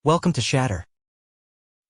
Welcome to Shatter.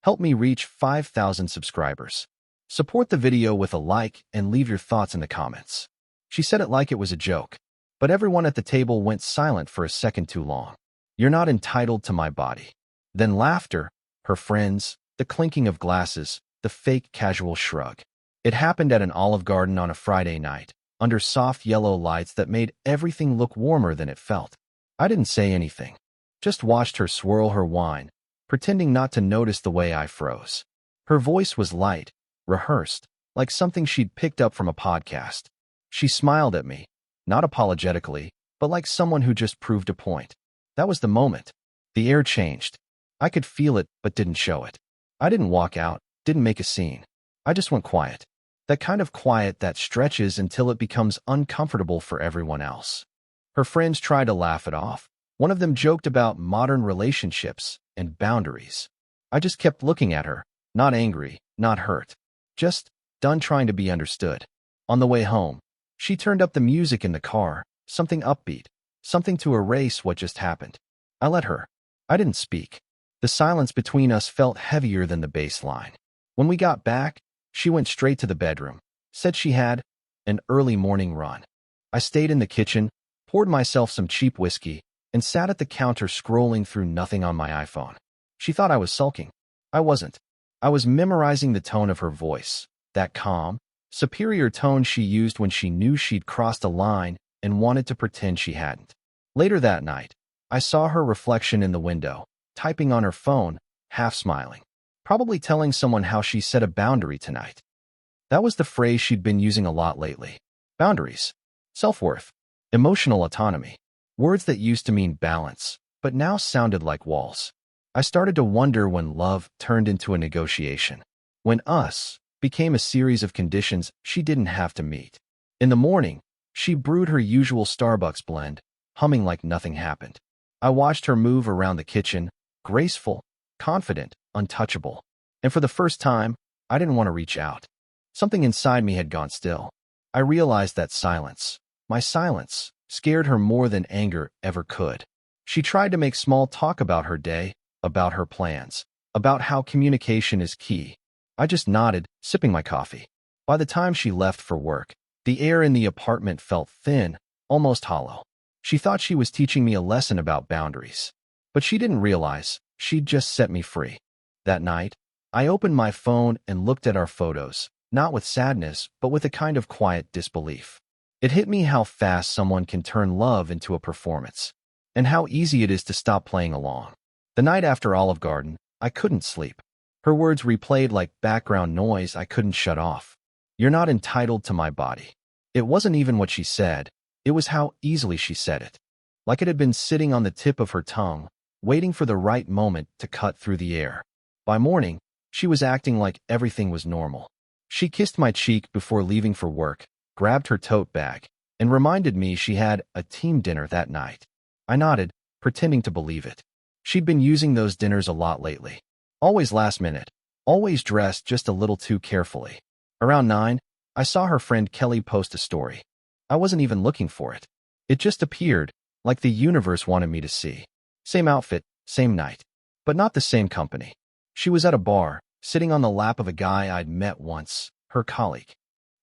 Help me reach 5,000 subscribers. Support the video with a like and leave your thoughts in the comments. She said it like it was a joke, but everyone at the table went silent for a second too long. You're not entitled to my body. Then laughter, her friends, the clinking of glasses, the fake casual shrug. It happened at an Olive Garden on a Friday night, under soft yellow lights that made everything look warmer than it felt. I didn't say anything, just watched her swirl her wine, pretending not to notice the way I froze. Her voice was light, rehearsed, like something she'd picked up from a podcast. She smiled at me, not apologetically, but like someone who just proved a point. That was the moment. The air changed. I could feel it, but didn't show it. I didn't walk out, didn't make a scene. I just went quiet. That kind of quiet that stretches until it becomes uncomfortable for everyone else. Her friends tried to laugh it off. One of them joked about modern relationships and boundaries. I just kept looking at her, not angry, not hurt, just done trying to be understood. On the way home, she turned up the music in the car, something upbeat, something to erase what just happened. I let her. I didn't speak. The silence between us felt heavier than the bass line. When we got back, she went straight to the bedroom, said she had an early morning run. I stayed in the kitchen, poured myself some cheap whiskey, and sat at the counter scrolling through nothing on my iPhone. She thought I was sulking. I wasn't. I was memorizing the tone of her voice, that calm, superior tone she used when she knew she'd crossed a line and wanted to pretend she hadn't. Later that night, I saw her reflection in the window, typing on her phone, half smiling, probably telling someone how she set a boundary tonight. That was the phrase she'd been using a lot lately. Boundaries, self-worth, emotional autonomy. Words that used to mean balance, but now sounded like walls. I started to wonder when love turned into a negotiation, when us became a series of conditions she didn't have to meet. In the morning, she brewed her usual Starbucks blend, humming like nothing happened. I watched her move around the kitchen, graceful, confident, untouchable. And for the first time, I didn't want to reach out. Something inside me had gone still. I realized that silence, my silence, scared her more than anger ever could. She tried to make small talk about her day, about her plans, about how communication is key. I just nodded, sipping my coffee. By the time she left for work, the air in the apartment felt thin, almost hollow. She thought she was teaching me a lesson about boundaries. But she didn't realize she'd just set me free. That night, I opened my phone and looked at our photos, not with sadness, but with a kind of quiet disbelief. It hit me how fast someone can turn love into a performance, and how easy it is to stop playing along. The night after Olive Garden, I couldn't sleep. Her words replayed like background noise I couldn't shut off. You're not entitled to my body. It wasn't even what she said, it was how easily she said it. Like it had been sitting on the tip of her tongue, waiting for the right moment to cut through the air. By morning, she was acting like everything was normal. She kissed my cheek before leaving for work, grabbed her tote bag, and reminded me she had a team dinner that night. I nodded, pretending to believe it. She'd been using those dinners a lot lately. Always last minute, always dressed just a little too carefully. Around 9, I saw her friend Kelly post a story. I wasn't even looking for it. It just appeared, like the universe wanted me to see. Same outfit, same night, but not the same company. She was at a bar, sitting on the lap of a guy I'd met once, her colleague.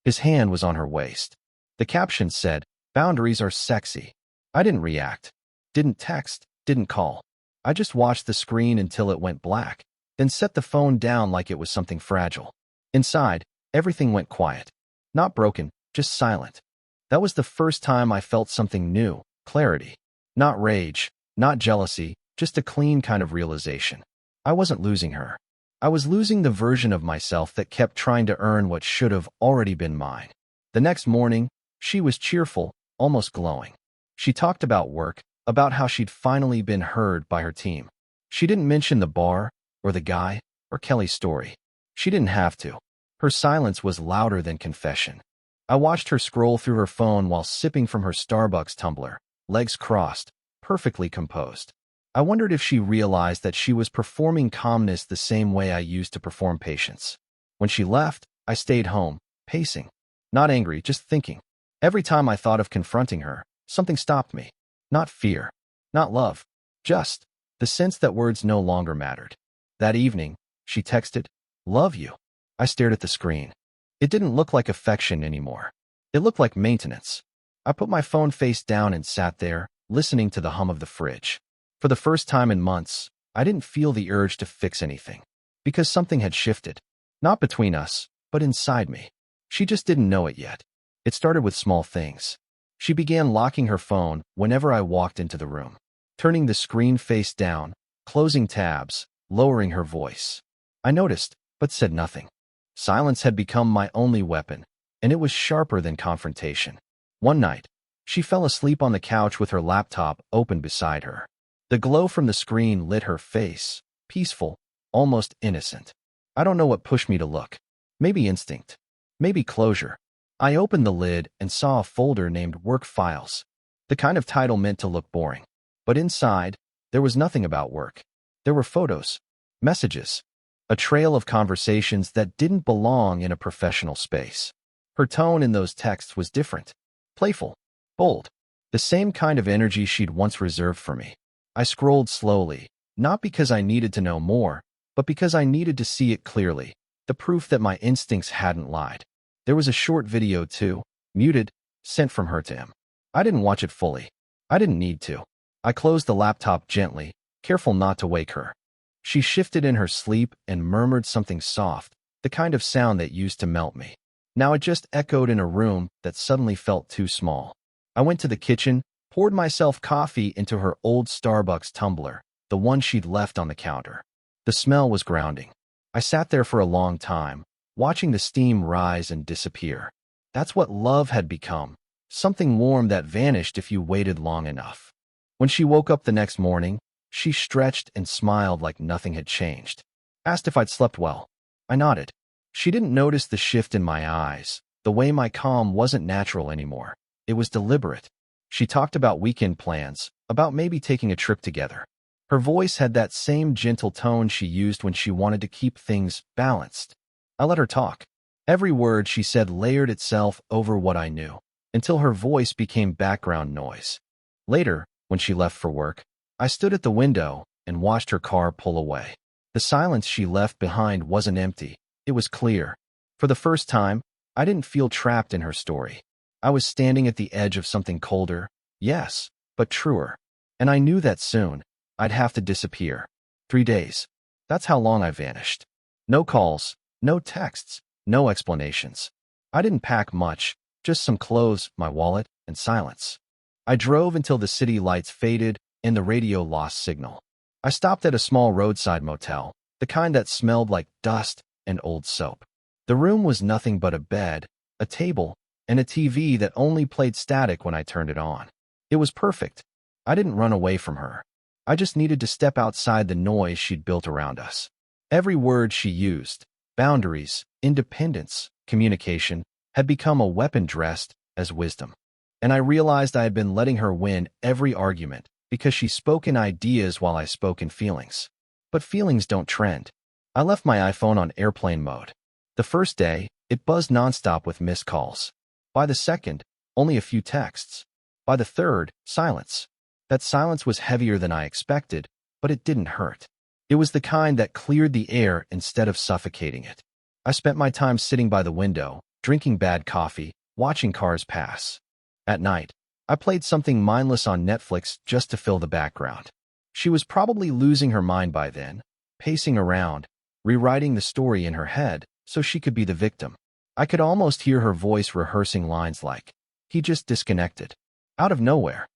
His hand was on her waist. The caption said, "Boundaries are sexy." I didn't react, didn't text, didn't call. I just watched the screen until it went black, then set the phone down like it was something fragile. Inside, everything went quiet. Not broken, just silent. That was the first time I felt something new, clarity. Not rage, not jealousy, just a clean kind of realization. I wasn't losing her. I was losing the version of myself that kept trying to earn what should have already been mine. The next morning, she was cheerful, almost glowing. She talked about work, about how she'd finally been heard by her team. She didn't mention the bar, or the guy, or Kelly's story. She didn't have to. Her silence was louder than confession. I watched her scroll through her phone while sipping from her Starbucks tumbler, legs crossed, perfectly composed. I wondered if she realized that she was performing calmness the same way I used to perform patience. When she left, I stayed home, pacing. Not angry, just thinking. Every time I thought of confronting her, something stopped me. Not fear, not love, just the sense that words no longer mattered. That evening, she texted, "Love you." I stared at the screen. It didn't look like affection anymore. It looked like maintenance. I put my phone face down and sat there, listening to the hum of the fridge. For the first time in months, I didn't feel the urge to fix anything. Because something had shifted. Not between us, but inside me. She just didn't know it yet. It started with small things. She began locking her phone whenever I walked into the room, turning the screen face down, closing tabs, lowering her voice. I noticed, but said nothing. Silence had become my only weapon, and it was sharper than confrontation. One night, she fell asleep on the couch with her laptop open beside her. The glow from the screen lit her face, peaceful, almost innocent. I don't know what pushed me to look. Maybe instinct. Maybe closure. I opened the lid and saw a folder named Work Files. The kind of title meant to look boring. But inside, there was nothing about work. There were photos, messages, a trail of conversations that didn't belong in a professional space. Her tone in those texts was different. Playful, bold, the same kind of energy she'd once reserved for me. I scrolled slowly, not because I needed to know more, but because I needed to see it clearly, the proof that my instincts hadn't lied. There was a short video too, muted, sent from her to him. I didn't watch it fully. I didn't need to. I closed the laptop gently, careful not to wake her. She shifted in her sleep and murmured something soft, the kind of sound that used to melt me. Now it just echoed in a room that suddenly felt too small. I went to the kitchen, poured myself coffee into her old Starbucks tumbler, the one she'd left on the counter. The smell was grounding. I sat there for a long time, watching the steam rise and disappear. That's what love had become, something warm that vanished if you waited long enough. When she woke up the next morning, she stretched and smiled like nothing had changed. Asked if I'd slept well. I nodded. She didn't notice the shift in my eyes, the way my calm wasn't natural anymore. It was deliberate. She talked about weekend plans, about maybe taking a trip together. Her voice had that same gentle tone she used when she wanted to keep things balanced. I let her talk. Every word she said layered itself over what I knew, until her voice became background noise. Later, when she left for work, I stood at the window and watched her car pull away. The silence she left behind wasn't empty. It was clear. For the first time, I didn't feel trapped in her story. I was standing at the edge of something colder, yes, but truer. And I knew that soon, I'd have to disappear. 3 days. That's how long I vanished. No calls, no texts, no explanations. I didn't pack much, just some clothes, my wallet, and silence. I drove until the city lights faded and the radio lost signal. I stopped at a small roadside motel, the kind that smelled like dust and old soap. The room was nothing but a bed, a table, and a TV that only played static when I turned it on. It was perfect. I didn't run away from her. I just needed to step outside the noise she'd built around us. Every word she used, boundaries, independence, communication, had become a weapon dressed as wisdom. And I realized I had been letting her win every argument because she spoke in ideas while I spoke in feelings. But feelings don't trend. I left my iPhone on airplane mode. The first day, it buzzed nonstop with missed calls. By the second, only a few texts. By the third, silence. That silence was heavier than I expected, but it didn't hurt. It was the kind that cleared the air instead of suffocating it. I spent my time sitting by the window, drinking bad coffee, watching cars pass. At night, I played something mindless on Netflix just to fill the background. She was probably losing her mind by then, pacing around, rewriting the story in her head so she could be the victim. I could almost hear her voice rehearsing lines like, "He just disconnected." Out of nowhere.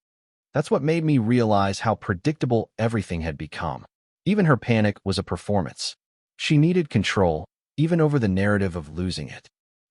That's what made me realize how predictable everything had become. Even her panic was a performance. She needed control, even over the narrative of losing it.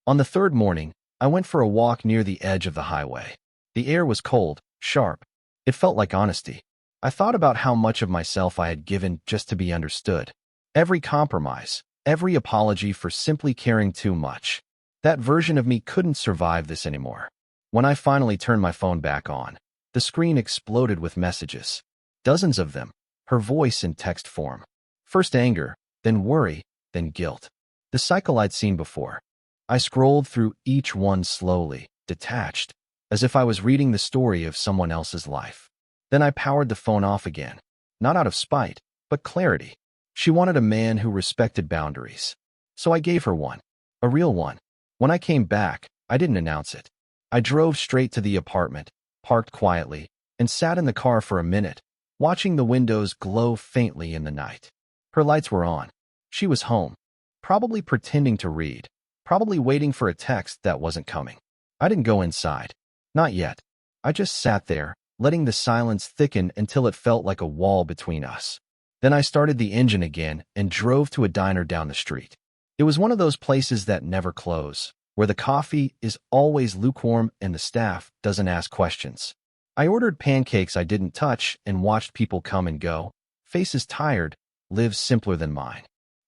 On the third morning, I went for a walk near the edge of the highway. The air was cold, sharp. It felt like honesty. I thought about how much of myself I had given just to be understood. Every compromise, every apology for simply caring too much. That version of me couldn't survive this anymore. When I finally turned my phone back on, the screen exploded with messages. Dozens of them, her voice in text form. First anger, then worry, then guilt. The cycle I'd seen before. I scrolled through each one slowly, detached, as if I was reading the story of someone else's life. Then I powered the phone off again. Not out of spite, but clarity. She wanted a man who respected boundaries. So I gave her one. A real one. When I came back, I didn't announce it. I drove straight to the apartment, parked quietly, and sat in the car for a minute, watching the windows glow faintly in the night. Her lights were on. She was home. Probably pretending to read. Probably waiting for a text that wasn't coming. I didn't go inside. Not yet. I just sat there, letting the silence thicken until it felt like a wall between us. Then I started the engine again and drove to a diner down the street. It was one of those places that never close, where the coffee is always lukewarm and the staff doesn't ask questions. I ordered pancakes I didn't touch and watched people come and go, faces tired, lives simpler than mine.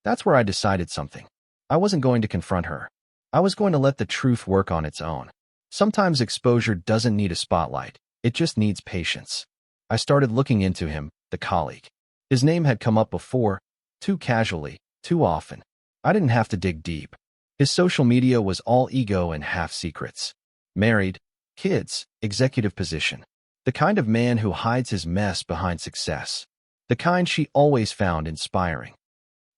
That's where I decided something. I wasn't going to confront her. I was going to let the truth work on its own. Sometimes exposure doesn't need a spotlight. It just needs patience. I started looking into him, the colleague. His name had come up before, too casually, too often. I didn't have to dig deep. His social media was all ego and half secrets. Married, kids, executive position. The kind of man who hides his mess behind success. The kind she always found inspiring.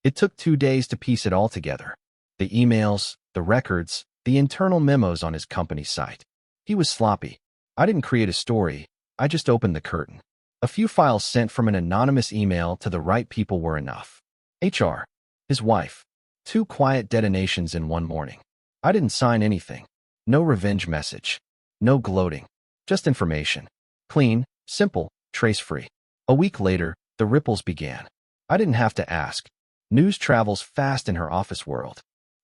It took 2 days to piece it all together. The emails, the records, the internal memos on his company site. He was sloppy. I didn't create a story. I just opened the curtain. A few files sent from an anonymous email to the right people were enough. HR. His wife. 2 quiet detonations in one morning. I didn't sign anything. No revenge message. No gloating. Just information. Clean, simple, trace-free. A week later, the ripples began. I didn't have to ask. News travels fast in her office world.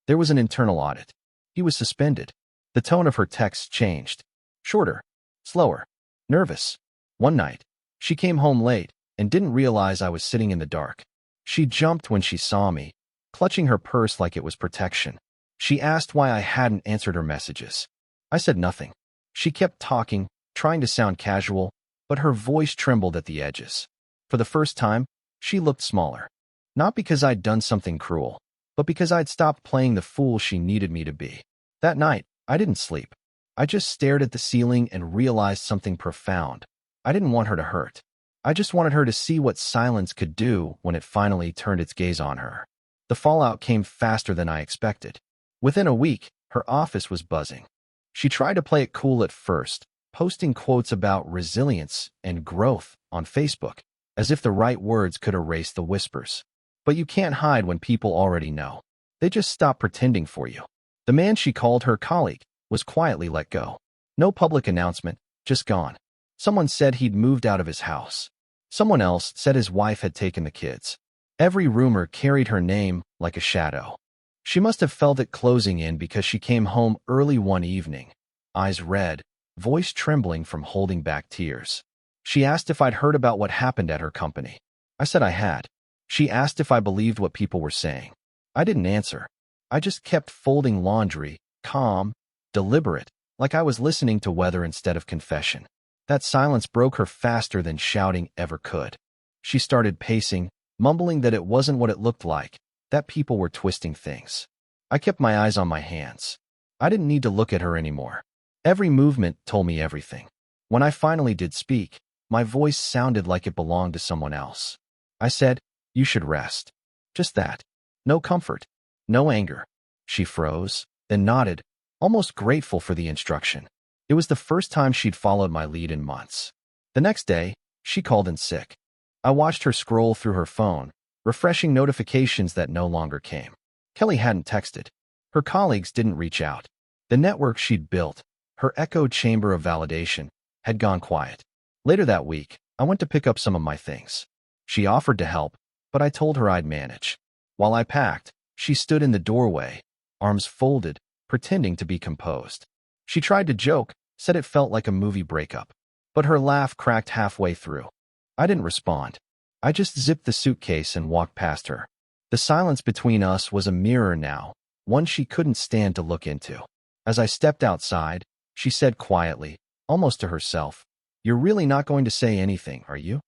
There was an internal audit. He was suspended. The tone of her texts changed. Shorter. Slower. Nervous. One night, she came home late and didn't realize I was sitting in the dark. She jumped when she saw me, clutching her purse like it was protection. She asked why I hadn't answered her messages. I said nothing. She kept talking, trying to sound casual, but her voice trembled at the edges. For the first time, she looked smaller. Not because I'd done something cruel, but because I'd stopped playing the fool she needed me to be. That night, I didn't sleep. I just stared at the ceiling and realized something profound. I didn't want her to hurt. I just wanted her to see what silence could do when it finally turned its gaze on her. The fallout came faster than I expected. Within a week, her office was buzzing. She tried to play it cool at first, posting quotes about resilience and growth on Facebook, as if the right words could erase the whispers. But you can't hide when people already know. They just stop pretending for you. The man she called her colleague was quietly let go. No public announcement, just gone. Someone said he'd moved out of his house. Someone else said his wife had taken the kids. Every rumor carried her name like a shadow. She must have felt it closing in because she came home early one evening, eyes red, voice trembling from holding back tears. She asked if I'd heard about what happened at her company. I said I had. She asked if I believed what people were saying. I didn't answer. I just kept folding laundry, calm, deliberate, like I was listening to weather instead of confession. That silence broke her faster than shouting ever could. She started pacing, mumbling that it wasn't what it looked like, that people were twisting things. I kept my eyes on my hands. I didn't need to look at her anymore. Every movement told me everything. When I finally did speak, my voice sounded like it belonged to someone else. I said, "You should rest." Just that. No comfort. No anger. She froze, then nodded, almost grateful for the instruction. It was the first time she'd followed my lead in months. The next day, she called in sick. I watched her scroll through her phone, refreshing notifications that no longer came. Kelly hadn't texted. Her colleagues didn't reach out. The network she'd built, her echo chamber of validation, had gone quiet. Later that week, I went to pick up some of my things. She offered to help, but I told her I'd manage. While I packed, she stood in the doorway, arms folded, pretending to be composed. She tried to joke, said it felt like a movie breakup, but her laugh cracked halfway through. I didn't respond. I just zipped the suitcase and walked past her. The silence between us was a mirror now, one she couldn't stand to look into. As I stepped outside, she said quietly, almost to herself, "You're really not going to say anything, are you?"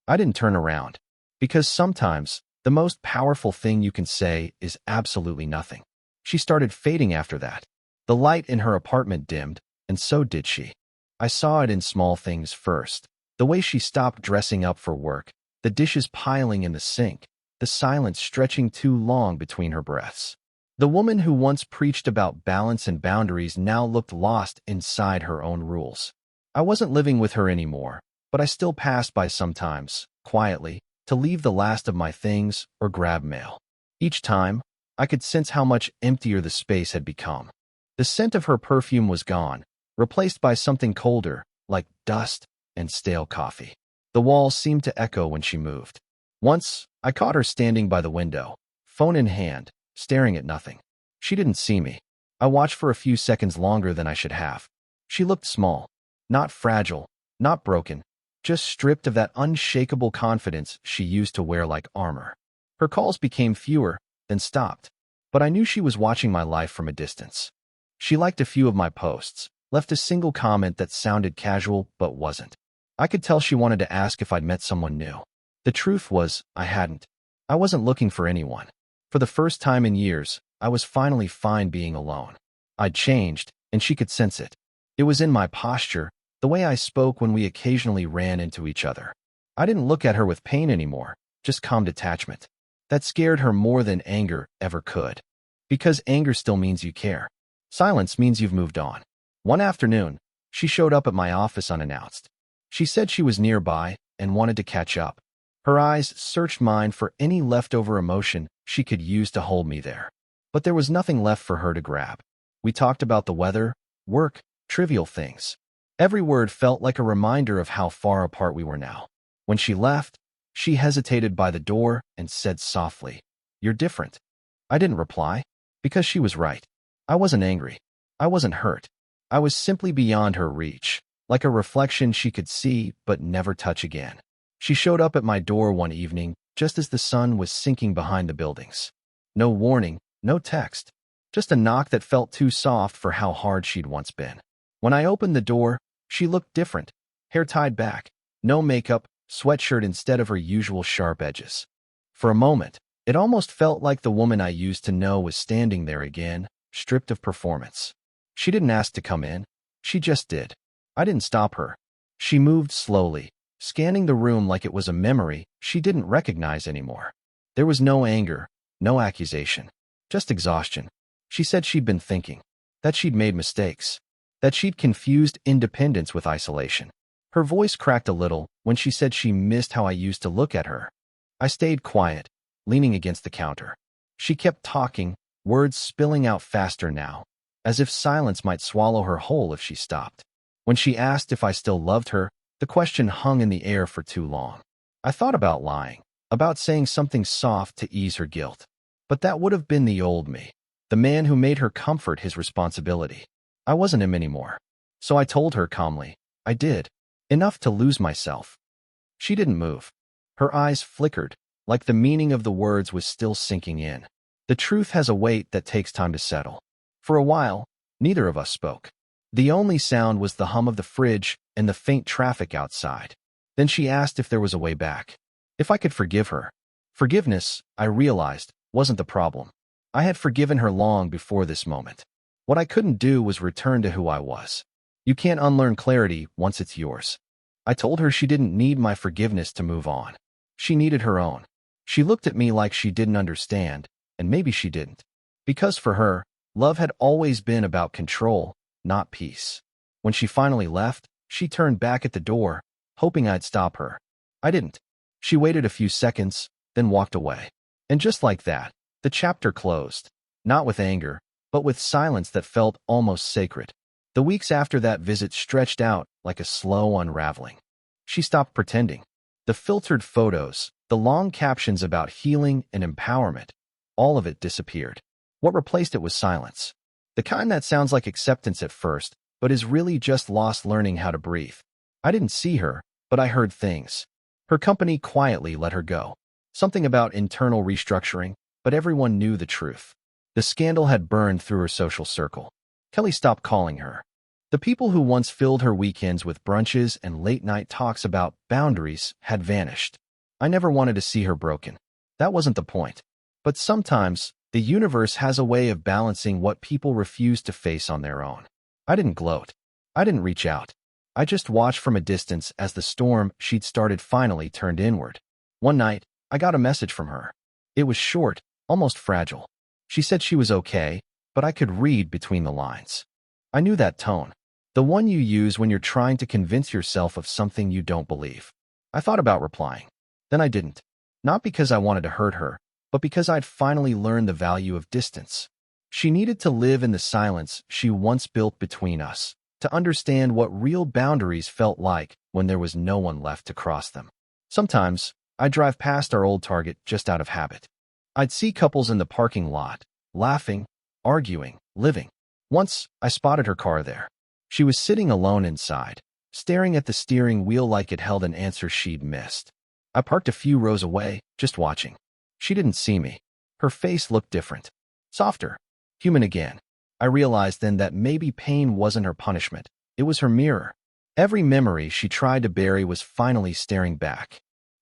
I didn't turn around, because sometimes the most powerful thing you can say is absolutely nothing. She started fading after that. The light in her apartment dimmed, and so did she. I saw it in small things first. The way she stopped dressing up for work, the dishes piling in the sink, the silence stretching too long between her breaths. The woman who once preached about balance and boundaries now looked lost inside her own rules. I wasn't living with her anymore, but I still passed by sometimes, quietly, to leave the last of my things or grab mail. Each time, I could sense how much emptier the space had become. The scent of her perfume was gone, replaced by something colder, like dust and stale coffee. The walls seemed to echo when she moved. Once, I caught her standing by the window, phone in hand, staring at nothing. She didn't see me. I watched for a few seconds longer than I should have. She looked small, not fragile, not broken, just stripped of that unshakable confidence she used to wear like armor. Her calls became fewer, then stopped, but I knew she was watching my life from a distance. She liked a few of my posts, left a single comment that sounded casual but wasn't. I could tell she wanted to ask if I'd met someone new. The truth was, I hadn't. I wasn't looking for anyone. For the first time in years, I was finally fine being alone. I'd changed, and she could sense it. It was in my posture, the way I spoke when we occasionally ran into each other. I didn't look at her with pain anymore, just calm detachment. That scared her more than anger ever could. Because anger still means you care. Silence means you've moved on. One afternoon, she showed up at my office unannounced. She said she was nearby and wanted to catch up. Her eyes searched mine for any leftover emotion she could use to hold me there. But there was nothing left for her to grab. We talked about the weather, work, trivial things. Every word felt like a reminder of how far apart we were now. When she left, she hesitated by the door and said softly, "You're different." I didn't reply, because she was right. I wasn't angry. I wasn't hurt. I was simply beyond her reach, like a reflection she could see but never touch again. She showed up at my door one evening, just as the sun was sinking behind the buildings. No warning, no text, just a knock that felt too soft for how hard she'd once been. When I opened the door, she looked different, hair tied back, no makeup, sweatshirt instead of her usual sharp edges. For a moment, it almost felt like the woman I used to know was standing there again, stripped of performance. She didn't ask to come in. She just did. I didn't stop her. She moved slowly, scanning the room like it was a memory she didn't recognize anymore. There was no anger, no accusation, just exhaustion. She said she'd been thinking, that she'd made mistakes, that she'd confused independence with isolation. Her voice cracked a little when she said she missed how I used to look at her. I stayed quiet, leaning against the counter. She kept talking, words spilling out faster now, as if silence might swallow her whole if she stopped. When she asked if I still loved her, the question hung in the air for too long. I thought about lying, about saying something soft to ease her guilt. But that would have been the old me, the man who made her comfort his responsibility. I wasn't him anymore. So I told her calmly, I did. Enough to lose myself. She didn't move. Her eyes flickered, like the meaning of the words was still sinking in. The truth has a weight that takes time to settle. For a while, neither of us spoke. The only sound was the hum of the fridge and the faint traffic outside. Then she asked if there was a way back. If I could forgive her. Forgiveness, I realized, wasn't the problem. I had forgiven her long before this moment. What I couldn't do was return to who I was. You can't unlearn clarity once it's yours. I told her she didn't need my forgiveness to move on. She needed her own. She looked at me like she didn't understand, and maybe she didn't. Because for her, love had always been about control, not peace. When she finally left, she turned back at the door, hoping I'd stop her. I didn't. She waited a few seconds, then walked away. And just like that, the chapter closed. Not with anger, but with silence that felt almost sacred. The weeks after that visit stretched out like a slow unraveling. She stopped pretending. The filtered photos, the long captions about healing and empowerment, all of it disappeared. What replaced it was silence. The kind that sounds like acceptance at first, but is really just lost learning how to breathe. I didn't see her, but I heard things. Her company quietly let her go. Something about internal restructuring, but everyone knew the truth. The scandal had burned through her social circle. Kelly stopped calling her. The people who once filled her weekends with brunches and late-night talks about boundaries had vanished. I never wanted to see her broken. That wasn't the point. But sometimes, the universe has a way of balancing what people refuse to face on their own. I didn't gloat. I didn't reach out. I just watched from a distance as the storm she'd started finally turned inward. One night, I got a message from her. It was short, almost fragile. She said she was okay, but I could read between the lines. I knew that tone, the one you use when you're trying to convince yourself of something you don't believe. I thought about replying. Then I didn't. Not because I wanted to hurt her, but because I'd finally learned the value of distance. She needed to live in the silence she once built between us, to understand what real boundaries felt like when there was no one left to cross them. Sometimes, I'd drive past our old Target just out of habit. I'd see couples in the parking lot, laughing, arguing, living. Once, I spotted her car there. She was sitting alone inside, staring at the steering wheel like it held an answer she'd missed. I parked a few rows away, just watching. She didn't see me. Her face looked different. Softer. Human again. I realized then that maybe pain wasn't her punishment. It was her mirror. Every memory she tried to bury was finally staring back.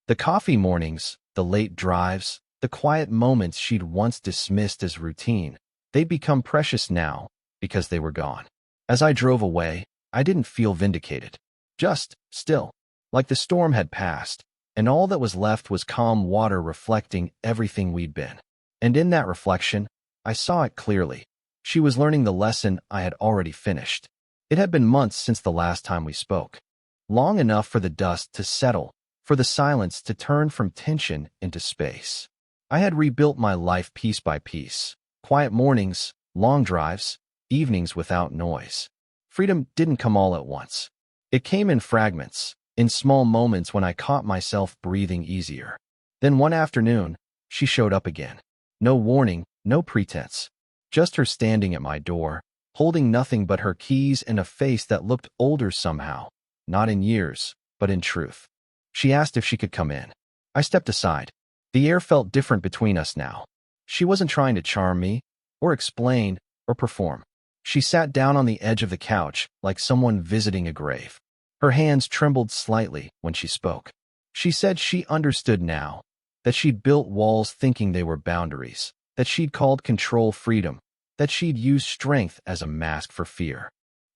The coffee mornings, the late drives, the quiet moments she'd once dismissed as routine, they'd become precious now because they were gone. As I drove away, I didn't feel vindicated. Just still, like the storm had passed, and all that was left was calm water reflecting everything we'd been. And in that reflection, I saw it clearly. She was learning the lesson I had already finished. It had been months since the last time we spoke. Long enough for the dust to settle, for the silence to turn from tension into space. I had rebuilt my life piece by piece. Quiet mornings, long drives, evenings without noise. Freedom didn't come all at once. It came in fragments, in small moments when I caught myself breathing easier. Then one afternoon, she showed up again. No warning, no pretense. Just her standing at my door, holding nothing but her keys and a face that looked older somehow. Not in years, but in truth. She asked if she could come in. I stepped aside. The air felt different between us now. She wasn't trying to charm me, or explain, or perform. She sat down on the edge of the couch like someone visiting a grave. Her hands trembled slightly when she spoke. She said she understood now, that she'd built walls thinking they were boundaries, that she'd called control freedom, that she'd used strength as a mask for fear.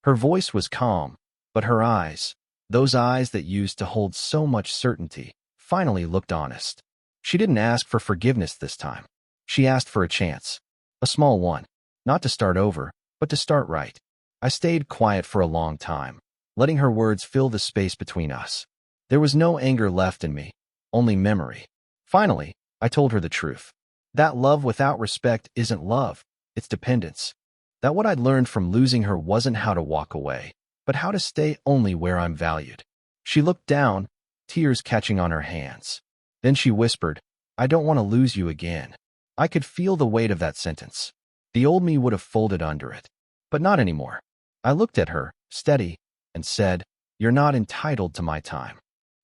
Her voice was calm, but her eyes, those eyes that used to hold so much certainty, finally looked honest. She didn't ask for forgiveness this time. She asked for a chance. A small one. Not to start over, but to start right. I stayed quiet for a long time, letting her words fill the space between us. There was no anger left in me, only memory. Finally, I told her the truth. That love without respect isn't love, it's dependence. That what I'd learned from losing her wasn't how to walk away, but how to stay only where I'm valued. She looked down, tears catching on her hands. Then she whispered, "I don't want to lose you again." I could feel the weight of that sentence. The old me would have folded under it. But not anymore. I looked at her, steady, and said, "You're not entitled to my time."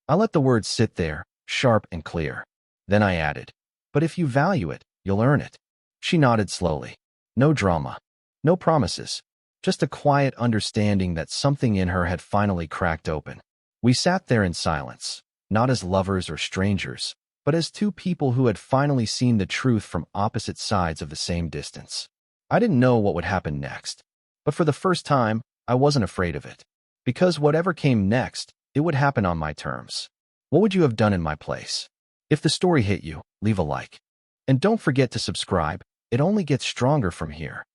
I let the words sit there, sharp and clear. Then I added, "But if you value it, you'll earn it." She nodded slowly. No drama. No promises. Just a quiet understanding that something in her had finally cracked open. We sat there in silence, not as lovers or strangers, but as two people who had finally seen the truth from opposite sides of the same distance. I didn't know what would happen next, but for the first time, I wasn't afraid of it. Because whatever came next, it would happen on my terms. What would you have done in my place? If the story hit you, leave a like. And don't forget to subscribe, it only gets stronger from here.